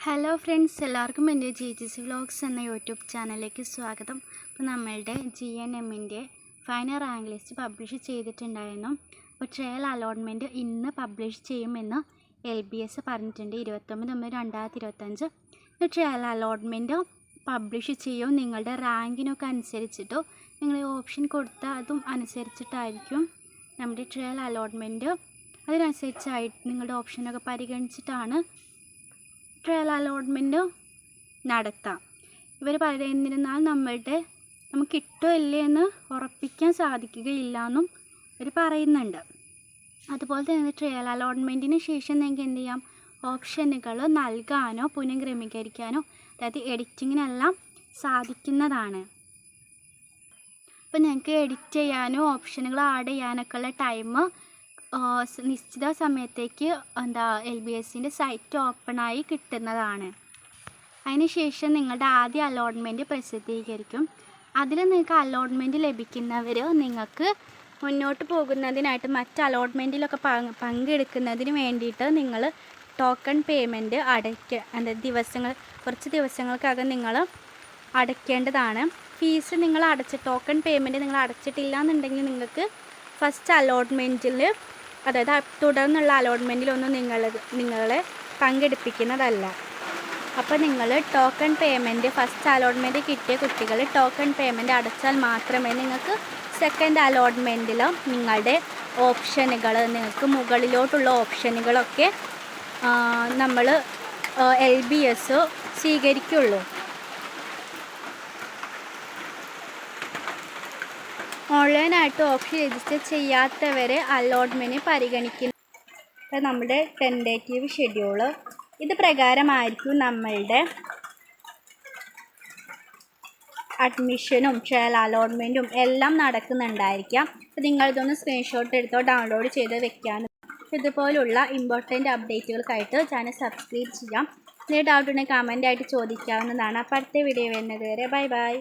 Hello friends, എല്ലാവർക്കും എൻ്റെ GGC vlogs എന്ന യൂട്യൂബ് ചാനലിലേക്ക് സ്വാഗതം. അപ്പോൾ നമ്മളുടെ GNMൻ്റെ ഫൈനൽ റാങ്ക് ലിസ്റ്റ് പബ്ലിഷ് ചെയ്തിട്ടുണ്ടായിരുന്നു. അപ്പോൾ ട്രയൽ അലോട്ട്മെൻറ്റ് ഇന്ന് പബ്ലിഷ് ചെയ്യുമെന്ന് LBS പറഞ്ഞിട്ടുണ്ട്. 29/9/2025 ട്രയൽ അലോട്ട്മെൻറ്റ് പബ്ലിഷ് ചെയ്യും. നിങ്ങളുടെ റാങ്കിനൊക്കെ അനുസരിച്ചിട്ടോ നിങ്ങൾ ഓപ്ഷൻ കൊടുത്താൽ അതും അനുസരിച്ചിട്ടായിരിക്കും നമ്മുടെ ട്രയൽ അലോട്ട്മെൻറ്റ്. അതിനനുസരിച്ചായിട്ട് നിങ്ങളുടെ ഓപ്ഷനൊക്കെ പരിഗണിച്ചിട്ടാണ് ട്രയൽ അലോട്ട്മെൻറ്റ് നടത്താം. ഇവർ പറയുന്നിരുന്നാൽ നമുക്ക് കിട്ടോ ഇല്ലേ എന്ന് ഉറപ്പിക്കാൻ സാധിക്കുകയില്ല എന്നും ഇവർ പറയുന്നുണ്ട്. അതുപോലെ തന്നെ ട്രയൽ അലോട്ട്മെൻറ്റിന് ശേഷം നിങ്ങൾക്ക് എന്ത് ചെയ്യാം, ഓപ്ഷനുകൾ നൽകാനോ പുനഃക്രമീകരിക്കാനോ അതായത് എഡിറ്റിങ്ങിനെല്ലാം സാധിക്കുന്നതാണ്. അപ്പോൾ നിങ്ങൾക്ക് എഡിറ്റ് ചെയ്യാനോ ഓപ്ഷനുകൾ ആഡ് ചെയ്യാനൊക്കെ ഉള്ള ടൈം നിശ്ചിത സമയത്തേക്ക് LBSൻ്റെ സൈറ്റ് ഓപ്പണായി കിട്ടുന്നതാണ്. അതിനുശേഷം നിങ്ങളുടെ ആദ്യ അലോട്ട്മെൻറ്റ് പ്രസിദ്ധീകരിക്കും. അതിൽ നിങ്ങൾക്ക് അലോട്ട്മെൻറ്റ് ലഭിക്കുന്നവർ നിങ്ങൾക്ക് മുന്നോട്ട് പോകുന്നതിനായിട്ട് മറ്റ് അലോട്ട്മെൻറ്റിലൊക്കെ പങ്കെടുക്കുന്നതിന് വേണ്ടിയിട്ട് നിങ്ങൾ ടോക്കൺ പേയ്മെൻറ്റ് കുറച്ച് ദിവസങ്ങൾക്കകം നിങ്ങൾ അടയ്ക്കേണ്ടതാണ്. ഫീസ് നിങ്ങൾ ടോക്കൺ പേയ്മെൻറ്റ് നിങ്ങൾ അടച്ചിട്ടില്ല എന്നുണ്ടെങ്കിൽ നിങ്ങൾക്ക് ഫസ്റ്റ് അലോട്ട്മെൻറ്റിൽ അതായത് തുടർന്നുള്ള അലോട്ട്മെൻറ്റിലൊന്നും നിങ്ങളെ പങ്കെടുപ്പിക്കുന്നതല്ല. അപ്പോൾ നിങ്ങൾ ടോക്കൺ പേയ്മെൻറ്റ് ഫസ്റ്റ് അലോട്ട്മെൻറ്റ് കിട്ടിയ കുട്ടികൾ ടോക്കൺ പേയ്മെൻറ്റ് അടച്ചാൽ മാത്രമേ നിങ്ങൾക്ക് സെക്കൻഡ് അലോട്ട്മെൻറ്റിൽ നിങ്ങളുടെ ഓപ്ഷനുകൾ നിങ്ങൾക്ക് മുകളിലോട്ടുള്ള ഓപ്ഷനുകളൊക്കെ നമ്മൾ LBS സ്വീകരിക്കുള്ളൂ. ഓൺലൈനായിട്ട് ഓപ്ഷൻ രജിസ്റ്റർ ചെയ്യാത്തവരെ അലോട്ട്മെൻറ്റ് പരിഗണിക്കുന്നു. നമ്മുടെ ടെൻറ്റേറ്റീവ് ഷെഡ്യൂള് ഇത് പ്രകാരമായിരിക്കും നമ്മളുടെ അഡ്മിഷനും ട്രയൽ അലോട്ട്മെൻറ്റും എല്ലാം നടക്കുന്നുണ്ടായിരിക്കാം. അപ്പോൾ നിങ്ങളിതൊന്ന് സ്ക്രീൻഷോട്ട് എടുത്തോ ഡൗൺലോഡ് ചെയ്ത് വെക്കാനും. ഇതുപോലുള്ള ഇമ്പോർട്ടൻ്റ് അപ്ഡേറ്റുകൾക്കായിട്ട് ചാനൽ സബ്സ്ക്രൈബ് ചെയ്യാം. എന്തെങ്കിലും ഡൗട്ട് ഉണ്ടെങ്കിൽ കമൻ്റായിട്ട് ചോദിക്കാവുന്നതാണ്. അപ്പോൾ അടുത്ത വീഡിയോ വരുന്നത് വരെ ബൈ.